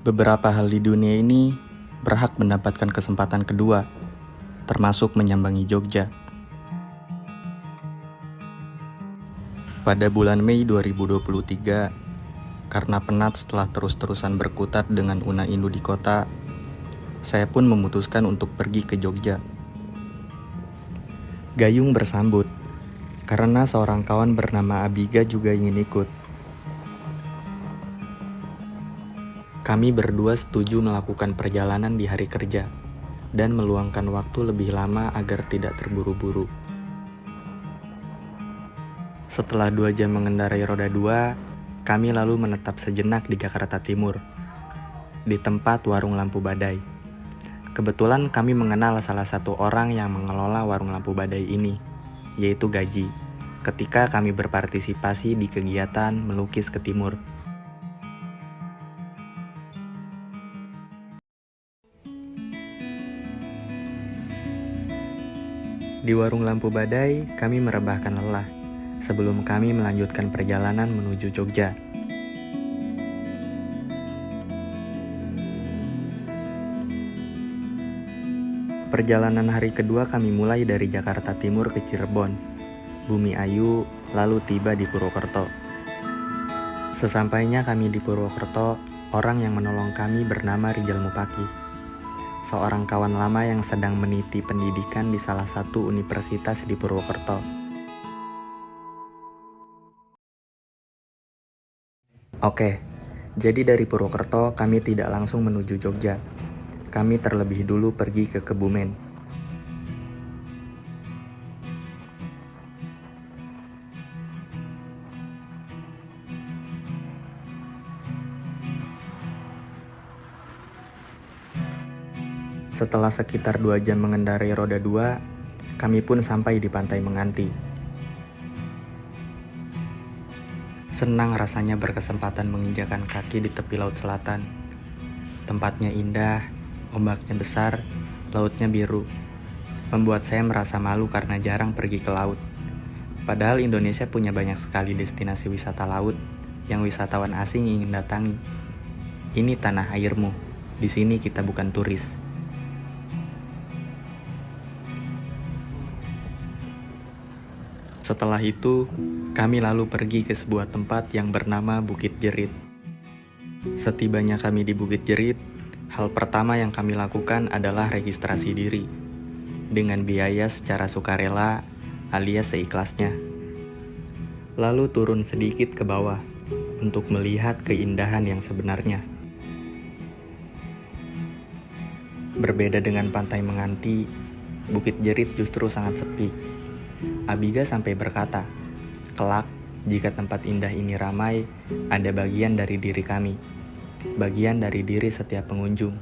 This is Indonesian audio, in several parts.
Beberapa hal di dunia ini berhak mendapatkan kesempatan kedua, termasuk menyambangi Jogja. Pada bulan Mei 2023, karena penat setelah terus-terusan berkutat dengan una-inu di kota, saya pun memutuskan untuk pergi ke Jogja. Gayung bersambut, karena seorang kawan bernama Abiga juga ingin ikut. Kami berdua setuju melakukan perjalanan di hari kerja dan meluangkan waktu lebih lama agar tidak terburu-buru. Setelah 2 jam mengendarai roda 2, kami lalu menetap sejenak di Jakarta Timur, di tempat warung lampu badai. Kebetulan kami mengenal salah satu orang yang mengelola warung lampu badai ini, yaitu Gaji, ketika kami berpartisipasi di kegiatan melukis ke timur. Di warung lampu badai, kami merebahkan lelah sebelum kami melanjutkan perjalanan menuju Jogja. Perjalanan hari kedua kami mulai dari Jakarta Timur ke Cirebon, Bumi Ayu, lalu tiba di Purwokerto. Sesampainya kami di Purwokerto, orang yang menolong kami bernama Rijal Mupaki, seorang kawan lama yang sedang meniti pendidikan di salah satu universitas di Purwokerto. Oke, jadi dari Purwokerto kami tidak langsung menuju Jogja. Kami terlebih dulu pergi ke Kebumen. Setelah sekitar 2 jam mengendarai roda 2, kami pun sampai di Pantai Menganti. Senang rasanya berkesempatan menginjakan kaki di tepi laut selatan. Tempatnya indah, ombaknya besar, lautnya biru. Membuat saya merasa malu karena jarang pergi ke laut. Padahal Indonesia punya banyak sekali destinasi wisata laut yang wisatawan asing ingin datangi. Ini tanah airmu, di sini kita bukan turis. Setelah itu, kami lalu pergi ke sebuah tempat yang bernama Bukit Jerit. Setibanya kami di Bukit Jerit, hal pertama yang kami lakukan adalah registrasi diri, dengan biaya secara sukarela alias seikhlasnya. Lalu turun sedikit ke bawah, untuk melihat keindahan yang sebenarnya. Berbeda dengan Pantai Menganti, Bukit Jerit justru sangat sepi. Abiga sampai berkata, kelak jika tempat indah ini ramai, ada bagian dari diri kami, bagian dari diri setiap pengunjung,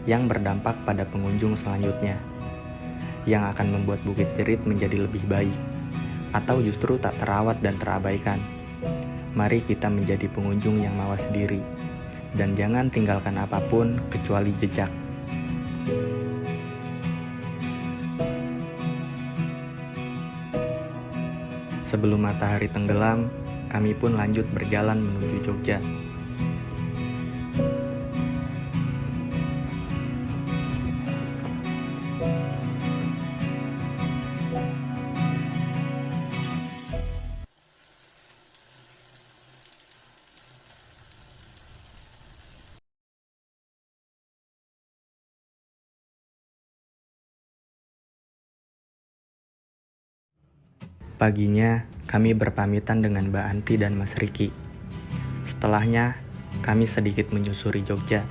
yang berdampak pada pengunjung selanjutnya, yang akan membuat Bukit Jerit menjadi lebih baik, atau justru tak terawat dan terabaikan. Mari kita menjadi pengunjung yang mawas diri, dan jangan tinggalkan apapun kecuali jejak. Sebelum matahari tenggelam, kami pun lanjut berjalan menuju Jogja. Paginya, kami berpamitan dengan Mbak Anti dan Mas Riki. Setelahnya, kami sedikit menyusuri Jogja.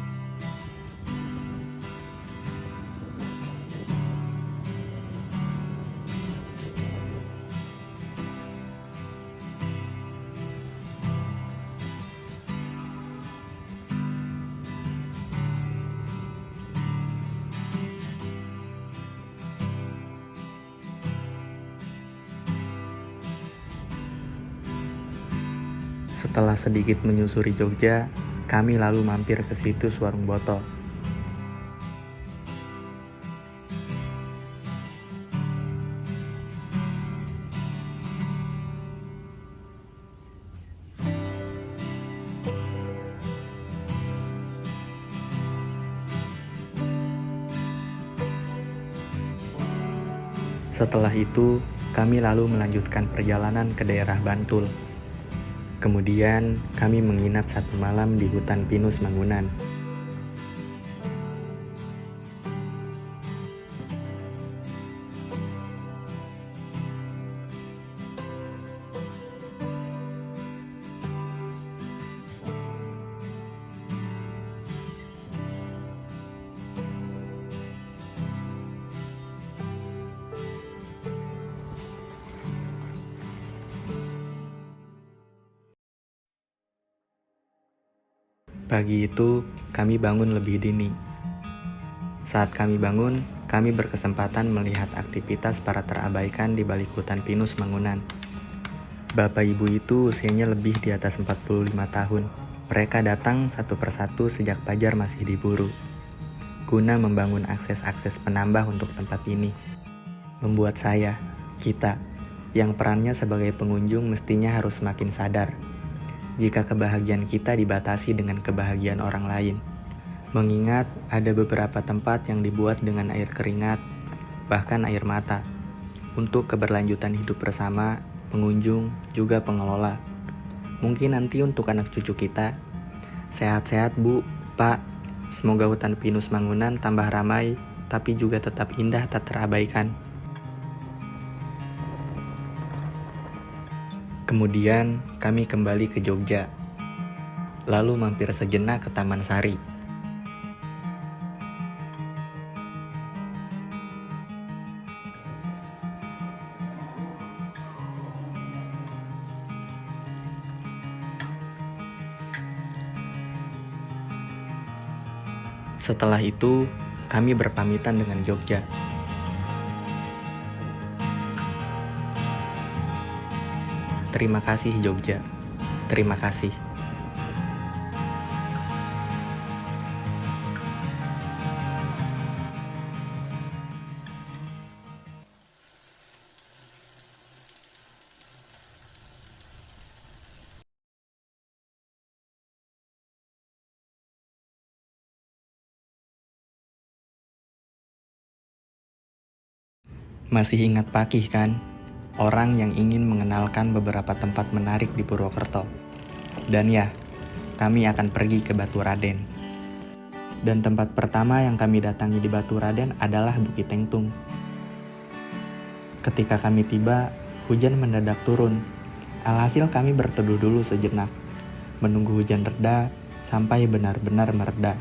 Setelah sedikit menyusuri Jogja, kami lalu mampir ke situs Warung Boto. Setelah itu, kami lalu melanjutkan perjalanan ke daerah Bantul. Kemudian, kami menginap satu malam di hutan pinus Mangunan. Pagi itu, kami bangun lebih dini. Saat kami bangun, kami berkesempatan melihat aktivitas para terabaikan di balik hutan pinus Mangunan. Bapak ibu itu usianya lebih di atas 45 tahun. Mereka datang satu persatu sejak fajar masih diburu, guna membangun akses-akses penambah untuk tempat ini. Membuat kita, yang perannya sebagai pengunjung mestinya harus semakin sadar jika kebahagiaan kita dibatasi dengan kebahagiaan orang lain. Mengingat ada beberapa tempat yang dibuat dengan air keringat, bahkan air mata, untuk keberlanjutan hidup bersama, pengunjung, juga pengelola. Mungkin nanti untuk anak cucu kita. Sehat-sehat Bu, Pak. Semoga hutan pinus Mangunan tambah ramai, tapi juga tetap indah tak terabaikan. Kemudian kami kembali ke Jogja, lalu mampir sejenak ke Taman Sari. Setelah itu, kami berpamitan dengan Jogja. Terima kasih Jogja, terima kasih. Masih ingat Pakih kan? Orang yang ingin mengenalkan beberapa tempat menarik di Purwokerto. Dan ya, kami akan pergi ke Batu Raden. Dan tempat pertama yang kami datangi di Batu Raden adalah Bukit Tengtung. Ketika kami tiba, hujan mendadak turun. Alhasil kami berteduh dulu sejenak, menunggu hujan reda sampai benar-benar mereda.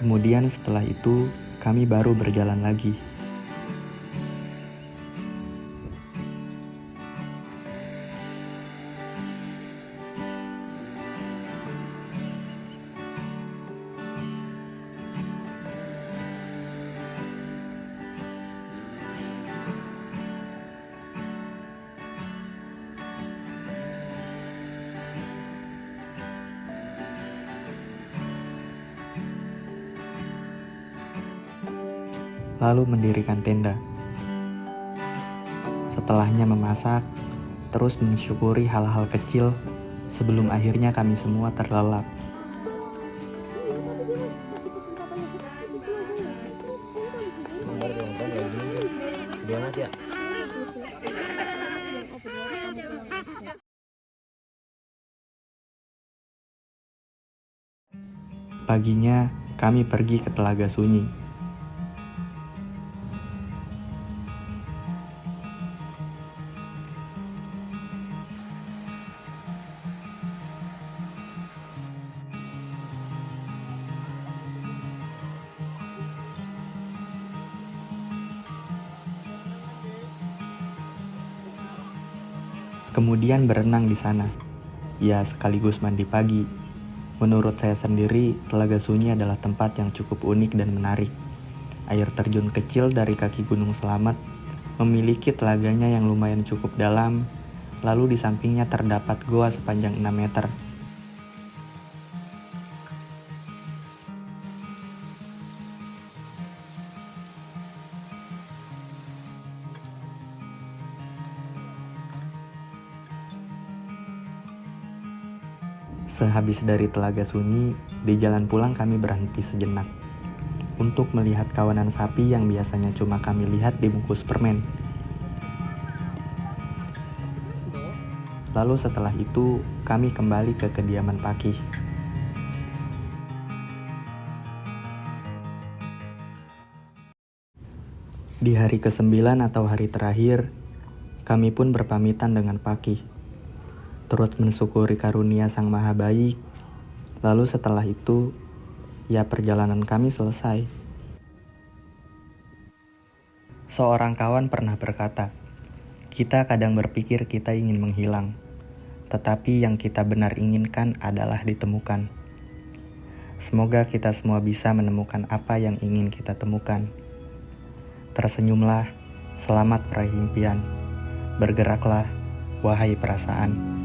Kemudian setelah itu, kami baru berjalan lagi. Lalu mendirikan tenda. Setelahnya memasak, terus mensyukuri hal-hal kecil sebelum akhirnya kami semua terlelap. Paginya, kami pergi ke Telaga Sunyi. Kemudian berenang di sana. Ya, sekaligus mandi pagi. Menurut saya sendiri, Telaga Sunyi adalah tempat yang cukup unik dan menarik. Air terjun kecil dari kaki Gunung Selamet memiliki telaganya yang lumayan cukup dalam, lalu di sampingnya terdapat goa sepanjang 6 meter. Sehabis dari Telaga Sunyi, di jalan pulang kami berhenti sejenak untuk melihat kawanan sapi yang biasanya cuma kami lihat dibungkus permen. Lalu setelah itu, kami kembali ke kediaman Pakih. Di hari ke-9 atau hari terakhir, kami pun berpamitan dengan Pakih, turut mensyukuri karunia Sang Maha Baik. Lalu setelah itu, ya perjalanan kami selesai. Seorang kawan pernah berkata, kita kadang berpikir kita ingin menghilang, tetapi yang kita benar inginkan adalah ditemukan. Semoga kita semua bisa menemukan apa yang ingin kita temukan. Tersenyumlah, selamat meraih impian. Bergeraklah, wahai perasaan.